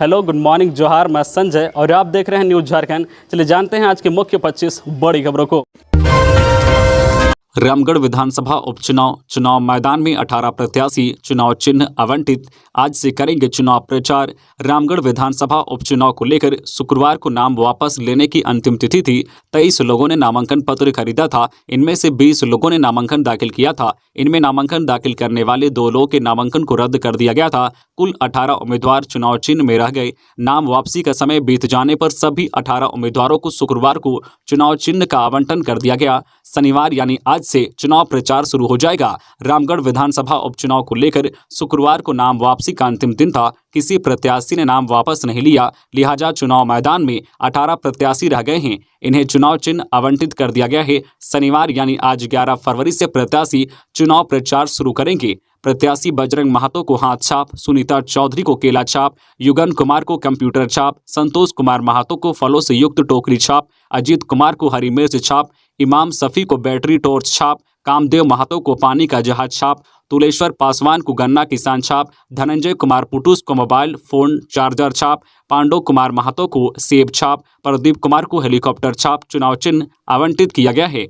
Hello, good morning, जोहार। मैं संजय और आप देख रहे हैं न्यूज़ झारखंड। चलिए जानते हैं आज के मुख्य 25 बड़ी खबरों को। रामगढ़ विधानसभा उपचुनाव चुनाव मैदान में 18 प्रत्याशी चुनाव चिन्ह आवंटित। आज से करेंगे चुनाव प्रचार। रामगढ़ विधानसभा उपचुनाव को लेकर शुक्रवार को नाम वापस लेने की अंतिम तिथि थी। 23 लोगों ने नामांकन पत्र खरीदा था। इनमें से 20 लोगों ने नामांकन दाखिल किया था। इनमें नामांकन दाखिल करने वाले 2 लोगों के नामांकन को रद्द कर दिया गया था। कुल 18 उम्मीदवार चुनाव चिन्ह में रह गए। नाम वापसी का समय बीत जाने पर सभी 18 उम्मीदवारों को शुक्रवार को चुनाव चिन्ह का आवंटन कर दिया गया। शनिवार यानी आज से चुनाव प्रचार शुरू हो जाएगा। रामगढ़ विधानसभा उपचुनाव को लेकर शुक्रवार को नाम वापसी का अंतिम दिन था। किसी प्रत्याशी ने नाम वापस नहीं लिया, लिहाजा चुनाव मैदान में 18 प्रत्याशी रह गए हैं। इन्हें चुनाव चिन्ह आवंटित कर दिया गया है। शनिवार यानी आज 11 फरवरी से प्रत्याशी चुनाव प्रचार शुरू करेंगे। प्रत्याशी बजरंग महतो को हाथ छाप, सुनीता चौधरी को केला छाप, युगन कुमार को कंप्यूटर छाप, संतोष कुमार महतो को फलों से युक्त टोकरी छाप, अजीत कुमार को हरी मिर्च छाप, इमाम सफ़ी को बैटरी टॉर्च छाप, कामदेव महतो को पानी का जहाज छाप, तुलेश्वर पासवान को गन्ना किसान छाप, धनंजय कुमार पुटूस को मोबाइल फोन चार्जर छाप, पांडव कुमार महतो को सेब छाप, प्रदीप कुमार को हेलीकॉप्टर छाप चुनाव चिन्ह आवंटित किया गया है।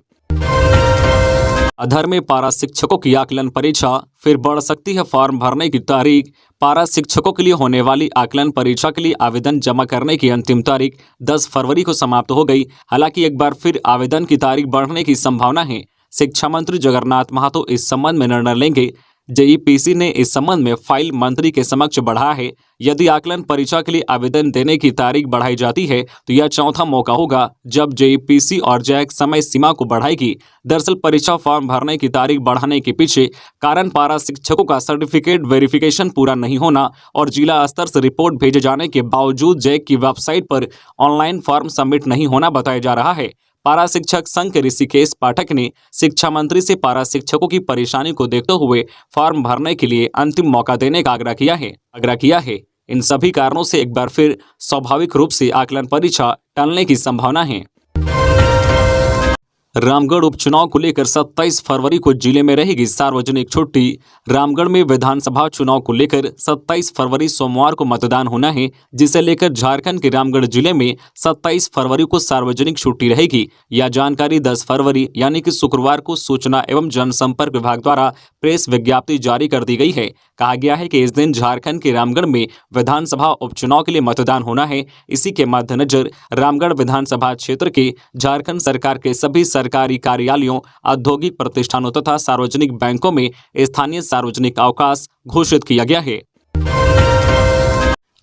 अधर में पारा शिक्षकों की आकलन परीक्षा फिर बढ़ सकती है फॉर्म भरने की तारीख। पारा शिक्षकों के लिए होने वाली आकलन परीक्षा के लिए आवेदन जमा करने की अंतिम तारीख 10 फरवरी को समाप्त हो गई। हालांकि एक बार फिर आवेदन की तारीख बढ़ने की संभावना है। शिक्षा मंत्री जगन्नाथ महतो इस संबंध में निर्णय लेंगे। जेईपीसी ने इस संबंध में फाइल मंत्री के समक्ष बढ़ाया है। यदि आकलन परीक्षा के लिए आवेदन देने की तारीख बढ़ाई जाती है तो यह चौथा मौका होगा जब जेईपीसी और जैक समय सीमा को बढ़ाएगी। दरअसल परीक्षा फॉर्म भरने की तारीख बढ़ाने के पीछे कारण पारा शिक्षकों का सर्टिफिकेट वेरिफिकेशन पूरा नहीं होना और जिला स्तर से रिपोर्ट भेजे जाने के बावजूद जैक की वेबसाइट पर ऑनलाइन फॉर्म सबमिट नहीं होना बताया जा रहा है। पारा शिक्षक संघ के ऋषिकेश पाठक ने शिक्षा मंत्री से पारा शिक्षकों की परेशानी को देखते हुए फॉर्म भरने के लिए अंतिम मौका देने का आग्रह किया है। इन सभी कारणों से एक बार फिर स्वाभाविक रूप से आकलन परीक्षा टलने की संभावना है। रामगढ़ उपचुनाव को लेकर 27 फरवरी को जिले में रहेगी सार्वजनिक छुट्टी। रामगढ़ में विधानसभा चुनाव को लेकर 27 फरवरी सोमवार को मतदान होना है, जिसे लेकर झारखंड के रामगढ़ जिले में 27 फरवरी को सार्वजनिक छुट्टी रहेगी। यह जानकारी 10 फरवरी यानी कि शुक्रवार को सूचना एवं जनसंपर्क विभाग द्वारा प्रेस विज्ञप्ति जारी कर दी गई है। कहा गया है कि इस दिन झारखंड के रामगढ़ में विधानसभा उपचुनाव के लिए मतदान होना है। इसी के मद्देनजर रामगढ़ विधानसभा क्षेत्र के झारखंड सरकार के सभी सरकारी कार्यालयों, औद्योगिक प्रतिष्ठानों तथा सार्वजनिक बैंकों में स्थानीय सार्वजनिक अवकाश घोषित किया गया है।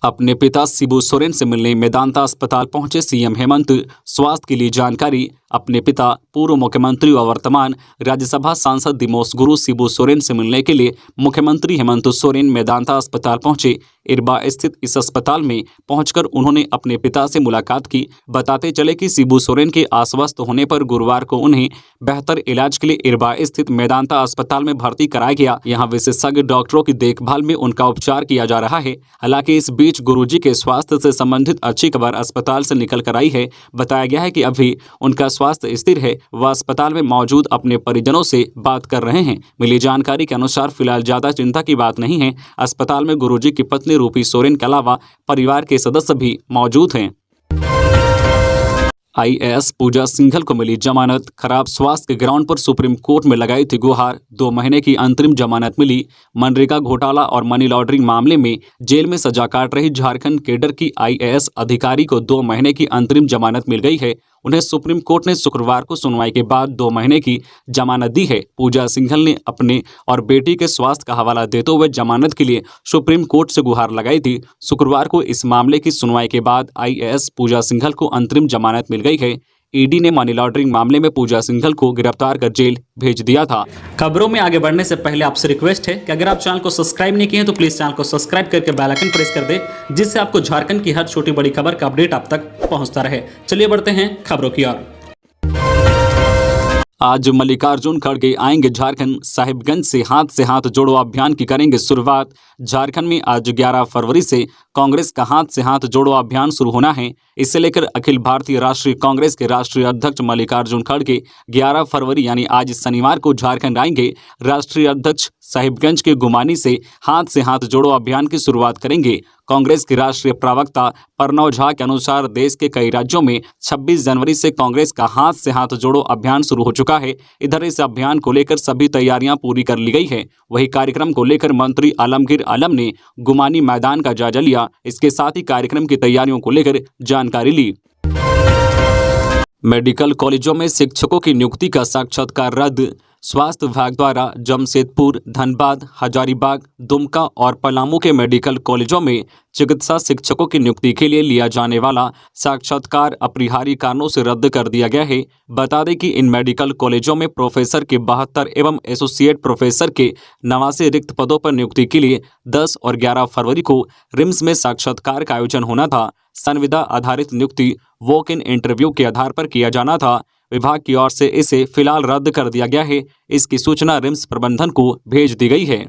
अपने पिता शिबू सोरेन से मिलने मेदांता अस्पताल पहुंचे सीएम हेमंत। स्वास्थ्य के लिए जानकारी। अपने पिता पूर्व मुख्यमंत्री व वर्तमान राज्यसभा सांसद दिमोस गुरु शिबू सोरेन से मिलने के लिए मुख्यमंत्री हेमंत सोरेन मेदांता अस्पताल पहुंचे। इरबा स्थित इस अस्पताल में पहुंचकर उन्होंने अपने पिता से मुलाकात की। बताते चले कि शिबू सोरेन के अस्वस्थ होने पर गुरुवार को उन्हें बेहतर इलाज के लिए इरबा स्थित मेदांता अस्पताल में भर्ती कराया गया। यहाँ विशेषज्ञ डॉक्टरों की देखभाल में उनका उपचार किया जा रहा है। हालांकि इस बीच गुरुजी के स्वास्थ्य से संबंधित अच्छी खबर अस्पताल से निकल कर आई है। बताया गया है कि अभी उनका स्वास्थ्य स्थिर है। वह अस्पताल में मौजूद अपने परिजनों से बात कर रहे हैं। मिली जानकारी के अनुसार फिलहाल ज्यादा चिंता की बात नहीं है। अस्पताल में गुरुजी की पत्नी रूपी सोरेन के अलावा परिवार के सदस्य भी मौजूद हैं। आईएएस पूजा सिंघल को मिली जमानत। खराब स्वास्थ्य के ग्राउंड पर सुप्रीम कोर्ट में लगाई थी गुहार। 2 महीने की अंतरिम जमानत मिली। मनरेगा घोटाला और मनी लॉन्ड्रिंग मामले में जेल में सजा काट रही झारखंड कैडर की आईएएस अधिकारी को 2 महीने की अंतरिम जमानत मिल गई है। उन्हें सुप्रीम कोर्ट ने शुक्रवार को सुनवाई के बाद 2 महीने की जमानत दी है। पूजा सिंघल ने अपने और बेटी के स्वास्थ्य का हवाला देते हुए जमानत के लिए सुप्रीम कोर्ट से गुहार लगाई थी। शुक्रवार को इस मामले की सुनवाई के बाद आईएएस पूजा सिंघल को अंतरिम जमानत मिल गई है। ईडी ने मनी लॉन्ड्रिंग मामले में पूजा सिंघल को गिरफ्तार कर जेल भेज दिया था। खबरों में आगे बढ़ने से पहले आपसे रिक्वेस्ट है कि अगर आप चैनल को सब्सक्राइब नहीं किए हैं तो प्लीज चैनल को सब्सक्राइब करके बेल आइकन प्रेस कर दे, जिससे आपको झारखंड की हर छोटी बड़ी खबर का अपडेट आप तक पहुंचता रहे। चलिए बढ़ते हैं खबरों की ओर। आज मल्लिकार्जुन खड़गे आएंगे झारखंड। साहिबगंज से हाथ जोड़ो अभियान की करेंगे शुरुआत। झारखंड में आज 11 फरवरी से कांग्रेस का हाथ से हाथ जोड़ो अभियान शुरू होना है। इसे लेकर अखिल भारतीय राष्ट्रीय कांग्रेस के राष्ट्रीय अध्यक्ष मल्लिकार्जुन खड़गे 11 फरवरी यानी आज शनिवार को झारखंड आएंगे। राष्ट्रीय अध्यक्ष साहिबगंज के गुमानी से हाथ जोड़ो अभियान की शुरुआत करेंगे। कांग्रेस के राष्ट्रीय प्रवक्ता प्रणव झा के अनुसार देश के कई राज्यों में 26 जनवरी से कांग्रेस का हाथ से हाथ जोड़ो अभियान शुरू हो चुका है। इधर इस अभियान को लेकर सभी तैयारियां पूरी कर ली गई है। वही कार्यक्रम को लेकर मंत्री आलमगीर आलम ने गुमानी मैदान का जायजा लिया। इसके साथ ही कार्यक्रम की तैयारियों को लेकर जानकारी ली। मेडिकल कॉलेजों में शिक्षकों की नियुक्ति का साक्षात्कार रद्द। स्वास्थ्य विभाग द्वारा जमशेदपुर, धनबाद, हजारीबाग, दुमका और पलामू के मेडिकल कॉलेजों में चिकित्सा शिक्षकों की नियुक्ति के लिए लिया जाने वाला साक्षात्कार अपरिहार्य कारणों से रद्द कर दिया गया है। बता दें कि इन मेडिकल कॉलेजों में प्रोफेसर के 72 एवं एसोसिएट प्रोफेसर के 89 रिक्त पदों पर नियुक्ति के लिए 10 और 11 फरवरी को रिम्स में साक्षात्कार का आयोजन होना था। संविदा आधारित नियुक्ति वॉक इन इंटरव्यू के आधार पर किया जाना था। विभाग की ओर से इसे फिलहाल रद्द कर दिया गया है। इसकी सूचना रिम्स प्रबंधन को भेज दी गई है।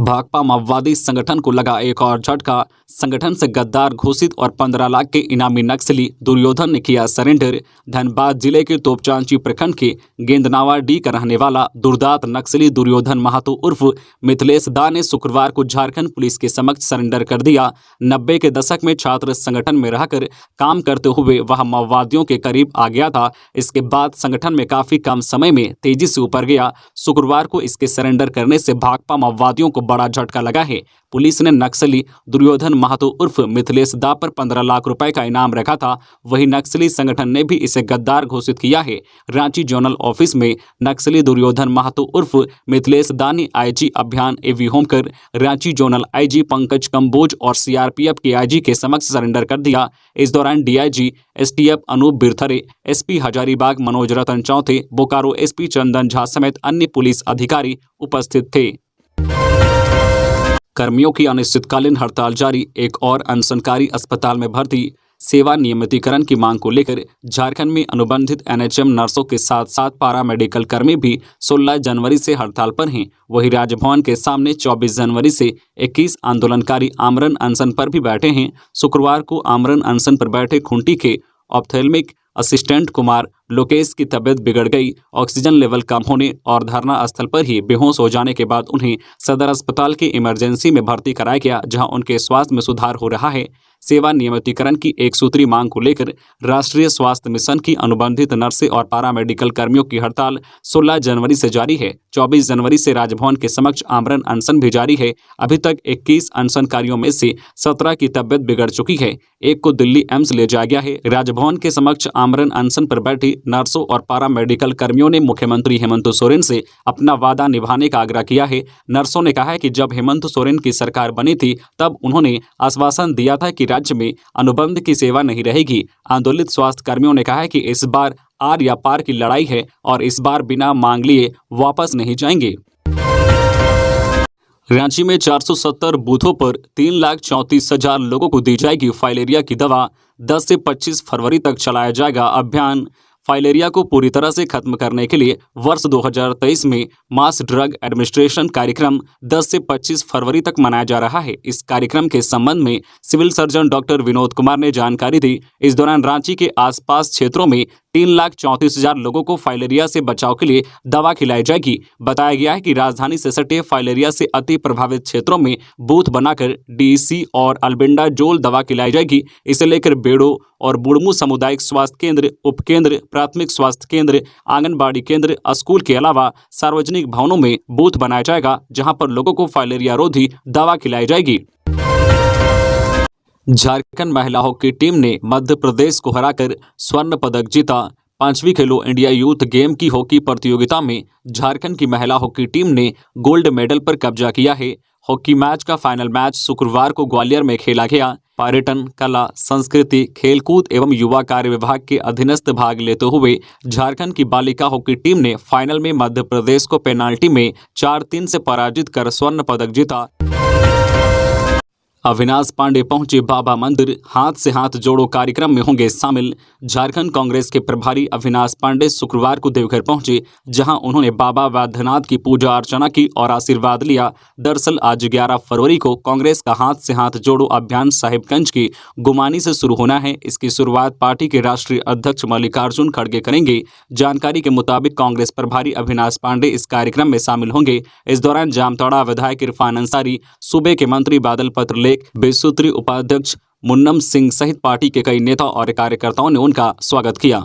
भाकपा माओवादी संगठन को लगा एक और झटका। संगठन से गद्दार घोषित और 15 लाख के इनामी नक्सली दुर्योधन ने किया सरेंडर। धनबाद जिले के तोपचांची प्रखंड के गेंदनावा डी का रहने वाला दुर्दांत नक्सली दुर्योधन महातो उर्फ मिथिलेश दा ने शुक्रवार को झारखंड पुलिस के समक्ष सरेंडर कर दिया। 90 के दशक में छात्र संगठन में रहकर काम करते हुए वह माओवादियों के करीब आ गया था। इसके बाद संगठन में काफी कम समय में तेजी से ऊपर गया। शुक्रवार को इसके सरेंडर करने से भाकपा माओवादियों को बड़ा झटका लगा है। पुलिस ने नक्सली दुर्योधन महातो उर्फ मिथिलेश दा पर 15 लाख रुपए का इनाम रखा था। वही नक्सली संगठन ने भी इसे गद्दार घोषित किया है। रांची जोनल ऑफिस में नक्सली दुर्योधन महातो उर्फ मिथिलेश दा ने आईजी अभियान एवी होमकर, रांची जोनल आईजी पंकज कंबोज और सीआरपीएफ के आईजी के समक्ष सरेंडर कर दिया। इस दौरान DIG STF Anup Birthare, SP Hazaribagh Manoj Ratan Chouthe, Bokaro SP Chandan Jha समेत अन्य पुलिस अधिकारी उपस्थित थे। कर्मियों की अनिश्चितकालीन हड़ताल जारी। एक और अनशनकारी अस्पताल में भर्ती। सेवा नियमितीकरण की मांग को लेकर झारखंड में अनुबंधित एनएचएम नर्सों के साथ साथ पारा मेडिकल कर्मी भी 16 जनवरी से हड़ताल पर हैं। वही राजभवन के सामने 24 जनवरी से 21 आंदोलनकारी आमरण अनशन पर भी बैठे हैं। शुक्रवार को आमरण अनशन पर बैठे खूंटी के ऑप्थेल्मिक असिस्टेंट कुमार लोकेश की तबीयत बिगड़ गई। ऑक्सीजन लेवल कम होने और धरना स्थल पर ही बेहोश हो जाने के बाद उन्हें सदर अस्पताल की इमरजेंसी में भर्ती कराया गया, जहां उनके स्वास्थ्य में सुधार हो रहा है। सेवा नियमितीकरण की एक सूत्री मांग को लेकर राष्ट्रीय स्वास्थ्य मिशन की अनुबंधित नर्सें और पारा मेडिकल कर्मियों की हड़ताल 16 जनवरी से जारी है। 24 जनवरी से राजभवन के समक्ष आमरण अनशन भी जारी है। अभी तक 21 अनशनकारियों में से 17 की तबीयत बिगड़ चुकी है। एक को दिल्ली एम्स ले जाया गया है। राजभवन के समक्ष आमरण अनशन पर बैठी नर्सों और पारा मेडिकल कर्मियों ने मुख्यमंत्री हेमंत सोरेन से अपना वादा निभाने का आग्रह किया है। नर्सों ने कहा है कि जब हेमंत सोरेन की सरकार बनी थी तब उन्होंने आश्वासन दिया था कि राज्य में अनुबंध की सेवा नहीं रहेगी। आंदोलित स्वास्थ्य कर्मियों ने कहा है कि इस बार आर या पार की लड़ाई है और इस बार बिना मांग लिए वापस नहीं जाएंगे। रांची में 470 बूथों पर 3,34,000 लोगों को दी जाएगी फाइलेरिया की दवा। 10 से 25 फरवरी तक चलाया जाएगा अभियान। फाइलेरिया को पूरी तरह से खत्म करने के लिए वर्ष 2023 में मास ड्रग एडमिनिस्ट्रेशन कार्यक्रम 10 से 25 फरवरी तक मनाया जा रहा है। इस कार्यक्रम के संबंध में civil surgeon doctor Vinod Kumar ने जानकारी दी। इस दौरान रांची के आसपास क्षेत्रों में 3,34,000 लोगों को फाइलेरिया से बचाव के लिए दवा खिलाई जाएगी। बताया गया है कि राजधानी से सटे फाइलेरिया से अति प्रभावित क्षेत्रों में बूथ बनाकर डीसी और अल्बेंडाजोल दवा खिलाई जाएगी। इसे लेकर बेड़ो और बुड़मू सामुदायिक स्वास्थ्य केंद्र, उपकेंद्र, प्राथमिक स्वास्थ्य केंद्र, आंगनबाड़ी केंद्र, स्कूल के अलावा सार्वजनिक भवनों में बूथ बनाया जाएगा, जहां पर लोगों को फाइलेरिया रोधी दवा खिलाई जाएगी। झारखंड महिला हॉकी टीम ने मध्य प्रदेश को हराकर स्वर्ण पदक जीता। 5वीं खेलो इंडिया यूथ गेम की हॉकी प्रतियोगिता में झारखंड की महिला हॉकी टीम ने गोल्ड मेडल पर कब्जा किया है। हॉकी मैच का फाइनल मैच शुक्रवार को ग्वालियर में खेला गया। पर्यटन, कला, संस्कृति, खेलकूद एवं युवा कार्य विभाग के अधीनस्थ भाग लेते हुए झारखंड की बालिका हॉकी टीम ने फाइनल में मध्य प्रदेश को पेनाल्टी में 4-3 से पराजित कर स्वर्ण पदक जीता। अविनाश पांडे पहुंचे बाबा मंदिर, हाथ से हाथ जोड़ो कार्यक्रम में होंगे शामिल। झारखंड कांग्रेस के प्रभारी अविनाश पांडे शुक्रवार को देवघर पहुंचे, जहां उन्होंने बाबा वैद्यनाथ की पूजा अर्चना की और आशीर्वाद लिया। दरअसल आज 11 फरवरी को कांग्रेस का हाथ से हाथ जोड़ो अभियान साहिबगंज की गुमानी से शुरू होना है। इसकी शुरुआत पार्टी के राष्ट्रीय अध्यक्ष मल्लिकार्जुन खड़गे करेंगे। जानकारी के मुताबिक कांग्रेस प्रभारी अविनाश पांडे इस कार्यक्रम में शामिल होंगे। इस दौरान जामताड़ा विधायक इरफान अंसारी, सूबे के मंत्री बादल पत्रलेख, बेसूत्री उपाध्यक्ष मुन्नम सिंह सहित पार्टी के कई नेता और कार्यकर्ताओं ने उनका स्वागत किया।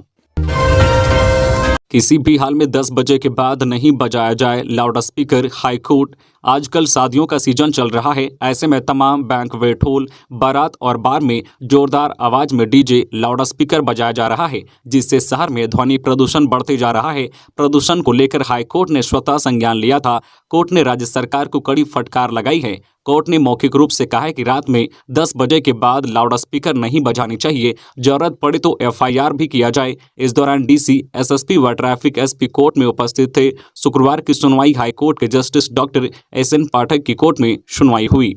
किसी भी हाल में 10 बजे के बाद नहीं बजाया जाए लाउड स्पीकर, हाईकोर्ट। आजकल शादियों का सीजन चल रहा है, ऐसे में तमाम बैंक्वेट हॉल, बारात और बार में जोरदार आवाज में डीजे, लाउड स्पीकर बजाया जा रहा है, जिससे शहर में ध्वनि प्रदूषण बढ़ते जा रहा है। प्रदूषण को लेकर हाईकोर्ट ने स्वतः संज्ञान लिया था। कोर्ट ने राज्य सरकार को कड़ी फटकार लगाई है। कोर्ट ने मौखिक रूप से कहा है कि रात में 10 बजे के बाद लाउड स्पीकर नहीं बजानी चाहिए। जरूरत पड़े तो FIR भी किया जाए। इस दौरान DC, SSP व ट्रैफिक SP कोर्ट में उपस्थित थे। शुक्रवार की सुनवाई हाईकोर्ट के जस्टिस डॉक्टर SN पाठक की कोर्ट में सुनवाई हुई।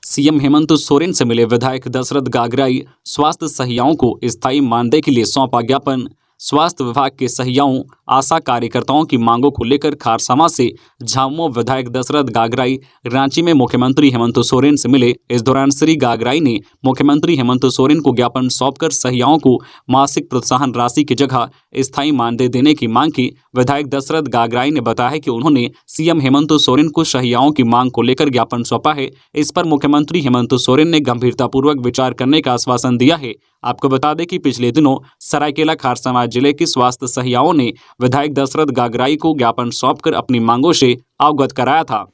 CM हेमंत सोरेन से मिले विधायक दशरथ गागराई, स्वास्थ्य सहियाओं को स्थायी मानदेय के लिए सौंपा ज्ञापन। स्वास्थ्य विभाग के सहियाओं, आशा कार्यकर्ताओं की मांगों को लेकर खारसामा से झामुमो विधायक दशरथ गागराई रांची में मुख्यमंत्री हेमंत सोरेन से मिले। इस दौरान श्री गागराई ने मुख्यमंत्री हेमंत सोरेन को ज्ञापन सौंपकर सहियाओं को मासिक प्रोत्साहन राशि की जगह स्थायी मानदेय देने की मांग की। विधायक दशरथ गागराई ने बताया कि उन्होंने CM हेमंत सोरेन को सहियाओं की मांग को लेकर ज्ञापन सौंपा है। इस पर मुख्यमंत्री हेमंत सोरेन ने गंभीरतापूर्वक विचार करने का आश्वासन दिया है। आपको बता दें कि पिछले दिनों सरायकेला खारसामा जिले की स्वास्थ्य सहियाओं ने विधायक दशरथ गागराई को ज्ञापन सौंपकर अपनी मांगों से अवगत कराया था।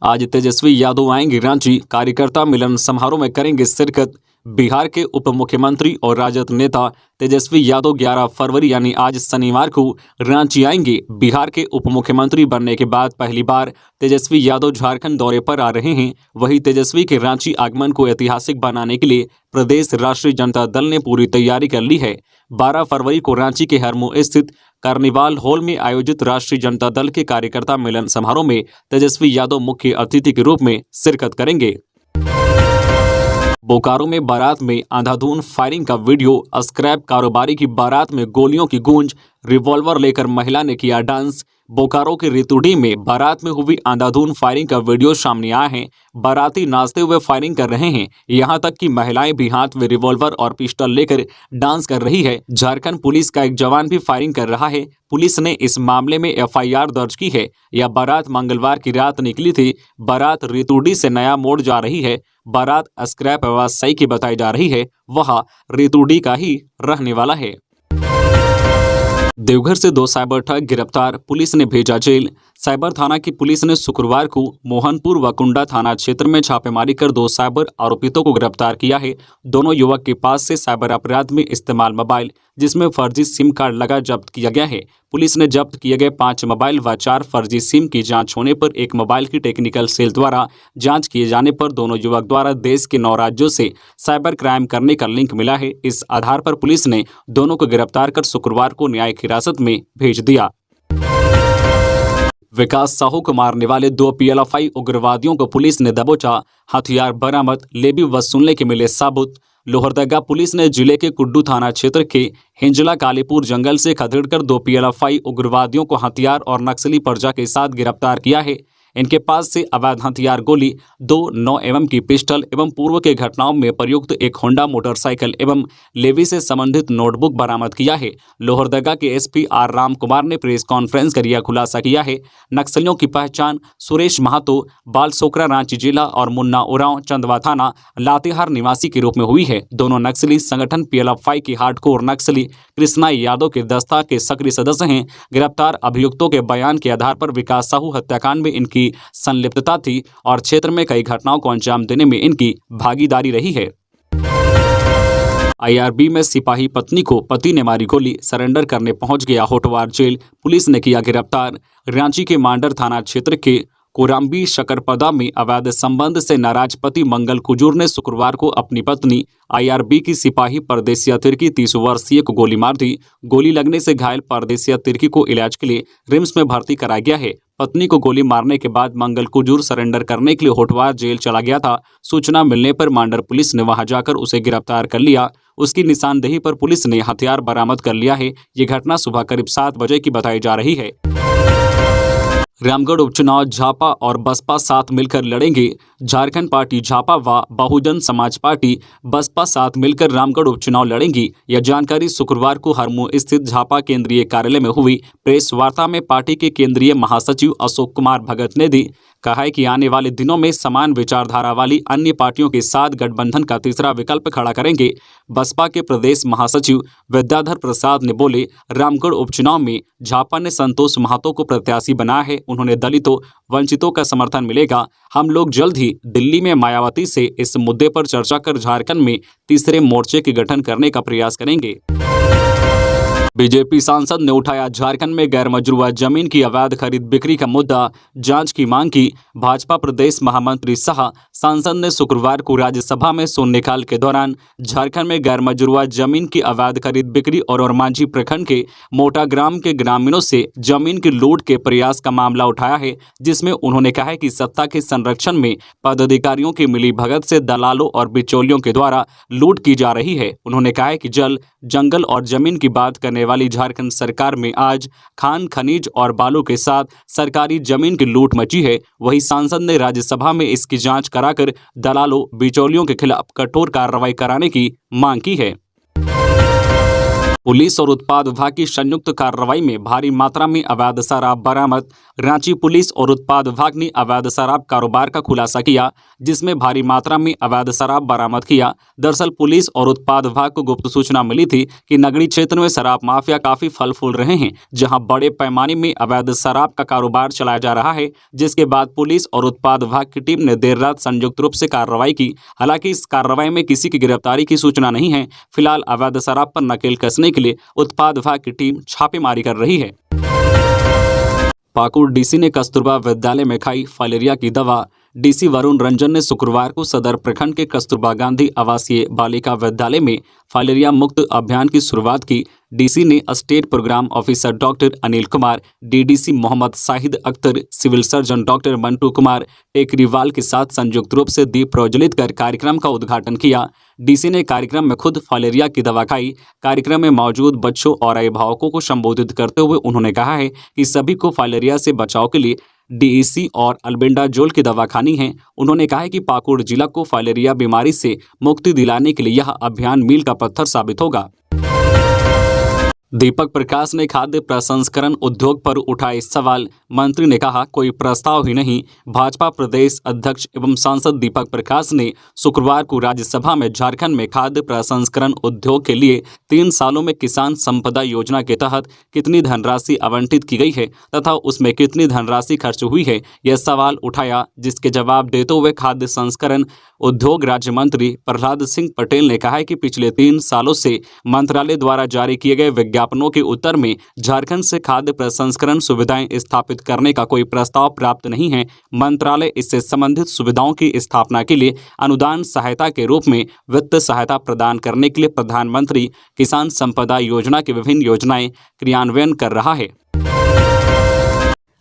आज तेजस्वी यादव आएंगे रांची, कार्यकर्ता मिलन समारोह में करेंगे शिरकत। बिहार के उप मुख्यमंत्री और राजद नेता तेजस्वी यादव 11 फरवरी यानी आज शनिवार को रांची आएंगे। बिहार के उप मुख्यमंत्री बनने के बाद पहली बार तेजस्वी यादव झारखंड दौरे पर आ रहे हैं। वहीं तेजस्वी के रांची आगमन को ऐतिहासिक बनाने के लिए प्रदेश राष्ट्रीय जनता दल ने पूरी तैयारी कर ली है। 12 फरवरी को रांची के हरमू स्थित कार्निवाल हॉल में आयोजित राष्ट्रीय जनता दल के कार्यकर्ता मिलन समारोह में तेजस्वी यादव मुख्य अतिथि के रूप में शिरकत करेंगे। बोकारो में बारात में अंधाधुंध फायरिंग का वीडियो, स्क्रैप कारोबारी की बारात में गोलियों की गूंज, रिवॉल्वर लेकर महिला ने किया डांस। बोकारो के रितुडी में बारात में हुई अंधाधुंध फायरिंग का वीडियो सामने आया है। बाराती नाचते हुए फायरिंग कर रहे हैं, यहां तक कि महिलाएं भी हाथ में रिवॉल्वर और पिस्टल लेकर डांस कर रही है। झारखंड पुलिस का एक जवान भी फायरिंग कर रहा है। पुलिस ने इस मामले में FIR दर्ज की है। यह बारात मंगलवार की रात निकली थी। बारात रितुडी से नया मोड़ जा रही है। बारात स्क्रैप व्यवसायी की बताई जा रही है, वह रितुडी का ही रहने वाला है। देवघर से 2 साइबर ठग गिरफ्तार, पुलिस ने भेजा जेल। साइबर थाना की पुलिस ने शुक्रवार को मोहनपुर व कुंडा थाना क्षेत्र में छापेमारी कर 2 साइबर आरोपितों को गिरफ्तार किया है। दोनों युवक के पास से साइबर अपराध में इस्तेमाल मोबाइल, जिसमें फर्जी सिम कार्ड लगा, जब्त किया गया है। पुलिस ने जब्त किए गए 5 मोबाइल व 4 फर्जी सिम की जांच होने पर एक मोबाइल की टेक्निकल सेल द्वारा जांच किए जाने पर दोनों युवक द्वारा देश के 9 राज्यों से साइबर क्राइम करने का लिंक मिला है। इस आधार पर पुलिस ने दोनों को गिरफ्तार कर शुक्रवार को न्यायिक हिरासत में भेज दिया। विकास साहू को मारने वाले 2 PLFI उग्रवादियों को पुलिस ने दबोचा, हथियार बरामद, लेवी वसूलने के मिले सबूत। लोहरदगा पुलिस ने जिले के कुड्डू थाना क्षेत्र के हिंजला कालीपुर जंगल से खदेड़कर 2 PLFI उग्रवादियों को हथियार और नक्सली पर्चा के साथ गिरफ्तार किया है। इनके पास से अवैध हथियार, गोली, 2 9mm की पिस्टल एवं पूर्व के घटनाओं में प्रयुक्त एक होंडा मोटरसाइकिल एवं लेवी से संबंधित नोटबुक बरामद किया है। लोहरदगा के SP R राम कुमार ने प्रेस कॉन्फ्रेंस कर यह खुलासा किया है। नक्सलियों की पहचान सुरेश महतो, बालसोकरा रांची जिला और मुन्ना उरांव चंदवा थाना लातेहार निवासी के रूप में हुई है। दोनों नक्सली संगठन PLFI की हार्डकोर नक्सली कृष्णा यादव के दस्ता के सक्रिय सदस्य हैं। गिरफ्तार अभियुक्तों के बयान के आधार पर विकास साहू हत्याकांड में इनकी संलिप्तता थी और क्षेत्र में कई घटनाओं को अंजाम देने में इनकी भागीदारी रही है। IRB में सिपाही पत्नी को पति ने मारी गोली, सरेंडर करने पहुंच गया होटवार जेल, पुलिस ने किया गिरफ्तार। रांची के मांडर थाना क्षेत्र के कोराम्बी शकरपदा में अवैध संबंध से नाराज पति मंगल कुजूर ने शुक्रवार को अपनी पत्नी आईआरबी की सिपाही परदेसिया तिर्की 30 वर्षीय को गोली मार दी। गोली लगने से घायल परदेसिया तिर्की को इलाज के लिए रिम्स में भर्ती कराया गया है। पत्नी को गोली मारने के बाद मंगल कुजूर सरेंडर करने के लिए होटवार जेल चला गया था। सूचना मिलने पर मांडर पुलिस ने वहां जाकर उसे गिरफ्तार कर लिया। उसकी निशानदेही पर पुलिस ने हथियार बरामद कर लिया है। ये घटना सुबह करीब 7 बजे की बताई जा रही है। रामगढ़ उपचुनाव झापा और बसपा साथ मिलकर लड़ेंगे। झारखंड पार्टी झापा व बहुजन समाज पार्टी बसपा साथ मिलकर रामगढ़ उपचुनाव लड़ेंगी। यह जानकारी शुक्रवार को हरमू स्थित झापा केंद्रीय कार्यालय में हुई प्रेस वार्ता में पार्टी के केंद्रीय महासचिव अशोक कुमार भगत ने दी। कहा है कि आने वाले दिनों में समान विचारधारा वाली अन्य पार्टियों के साथ गठबंधन का तीसरा विकल्प खड़ा करेंगे। बसपा के प्रदेश महासचिव विद्याधर प्रसाद ने बोले, रामगढ़ उपचुनाव में झापा ने संतोष महतो को प्रत्याशी बनाया है। उन्होंने दलितों वंचितों का समर्थन मिलेगा। हम लोग जल्द ही दिल्ली में मायावती से इस मुद्दे पर चर्चा कर झारखंड में तीसरे मोर्चे के गठन करने का प्रयास करेंगे। बीजेपी सांसद ने उठाया झारखंड में गैर मजरूआ जमीन की अवैध खरीद बिक्री का मुद्दा, जांच की मांग की। भाजपा प्रदेश महामंत्री शाह सांसद ने शुक्रवार को राज्यसभा में शून्यकाल के दौरान झारखंड में गैर मजरूआ जमीन की अवैध खरीद बिक्री और मांझी प्रखंड के मोटाग्राम के ग्रामीणों से जमीन की लूट के प्रयास का मामला उठाया है, जिसमें उन्होंने कहा है कि सत्ता के संरक्षण में पदाधिकारियों की मिलीभगत से दलालों और बिचौलियों के द्वारा लूट की जा रही है। उन्होंने कहा है कि जल जंगल और जमीन की बात करने वाली झारखंड सरकार में आज खान खनिज और बालू के साथ सरकारी जमीन की लूट मची है। वही सांसद ने राज्यसभा में इसकी जांच कराकर दलालों बिचौलियों के खिलाफ कठोर कार्रवाई कराने की मांग की है। पुलिस और उत्पाद विभाग की संयुक्त कार्रवाई में भारी मात्रा में अवैध शराब बरामद। रांची पुलिस और उत्पाद विभाग ने अवैध शराब कारोबार का खुलासा किया, जिसमें भारी मात्रा में अवैध शराब बरामद किया। दरअसल पुलिस और उत्पाद विभाग को गुप्त सूचना मिली थी कि नगरीय क्षेत्र में शराब माफिया काफी फल फूल रहे हैं, जहां बड़े पैमाने में अवैध शराब का कारोबार चलाया जा रहा है। जिसके बाद पुलिस और उत्पाद विभाग की टीम ने देर रात संयुक्त रूप से कार्रवाई की। हालांकि इस कार्रवाई में किसी की गिरफ्तारी की सूचना नहीं है। फिलहाल अवैध शराब पर नकेल कसने के लिए उत्पाद विभाग की टीम छापेमारी कर रही है। पाकुड़ डीसी ने कस्तूरबा विद्यालय में खाई फाइलेरिया की दवा। डीसी वरुण रंजन ने शुक्रवार को सदर प्रखंड के कस्तूरबा गांधी आवासीय बालिका विद्यालय में फाइलेरिया मुक्त अभियान की शुरुआत की। डीसी ने state programme officer doctor Anil Kumar, DDC Mohammad Shahid Akhtar, civil surgeon doctor Mantu Kumar Tekriwal के साथ संयुक्त रूप से दीप प्रज्वलित कर कार्यक्रम का उद्घाटन किया। डीसी ने कार्यक्रम में खुद फाइलेरिया की दवा खाई। कार्यक्रम में मौजूद बच्चों और अभिभावकों को संबोधित करते हुए उन्होंने कहा है कि सभी को फाइलेरिया से बचाव के लिए डीईसी और अल्बेंडाजोल की दवा खानी है। उन्होंने कहा है कि पाकुड़ जिला को फाइलेरिया बीमारी से मुक्ति दिलाने के लिए यह अभियान मील का पत्थर साबित होगा। दीपक प्रकाश ने खाद्य प्रसंस्करण उद्योग पर उठाए सवाल। मंत्री ने कहा, कोई प्रस्ताव ही नहीं। भाजपा प्रदेश अध्यक्ष एवं सांसद दीपक प्रकाश ने शुक्रवार को राज्यसभा में झारखंड में खाद्य प्रसंस्करण उद्योग के लिए 3 सालों में किसान संपदा योजना के तहत कितनी धनराशि आवंटित की गई है तथा उसमें कितनी धनराशि खर्च हुई है, यह सवाल उठाया। जिसके जवाब देते हुए खाद्य संस्करण उद्योग राज्य मंत्री प्रहलाद सिंह पटेल ने कहा है कि पिछले 3 सालों से मंत्रालय द्वारा जारी किए गए विज्ञापनों के उत्तर में झारखंड से खाद्य प्रसंस्करण सुविधाएं स्थापित करने का कोई प्रस्ताव प्राप्त नहीं है। मंत्रालय इससे संबंधित सुविधाओं की स्थापना के लिए अनुदान सहायता के रूप में वित्त सहायता प्रदान करने के लिए प्रधानमंत्री किसान संपदा योजना की विभिन्न योजनाएं क्रियान्वयन कर रहा है।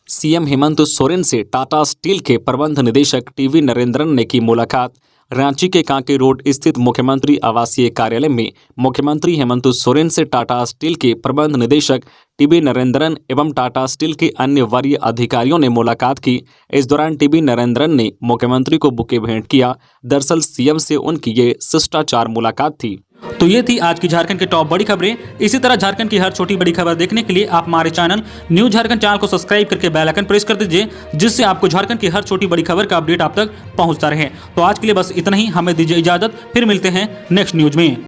सीएम हेमंत सोरेन से टाटा स्टील के प्रबंध निदेशक टीवी नरेंद्रन ने की मुलाकात। रांची के कांके रोड स्थित मुख्यमंत्री आवासीय कार्यालय में मुख्यमंत्री हेमंत सोरेन से टाटा स्टील के प्रबंध निदेशक टीवी नरेंद्रन एवं टाटा स्टील के अन्य वरीय अधिकारियों ने मुलाकात की। इस दौरान टीवी नरेंद्रन ने मुख्यमंत्री को बुके भेंट किया। दरअसल सीएम से उनकी ये शिष्टाचार मुलाकात थी। तो ये थी आज की झारखंड की टॉप बड़ी खबरें। इसी तरह झारखंड की हर छोटी बड़ी खबर देखने के लिए आप हमारे चैनल न्यूज झारखंड चैनल को सब्सक्राइब करके बेल आइकन प्रेस कर दीजिए, जिससे आपको झारखंड की हर छोटी बड़ी खबर का अपडेट आप तक पहुंचता रहे। तो आज के लिए बस इतना ही। हमें दीजिए इजाजत, फिर मिलते हैं नेक्स्ट न्यूज में।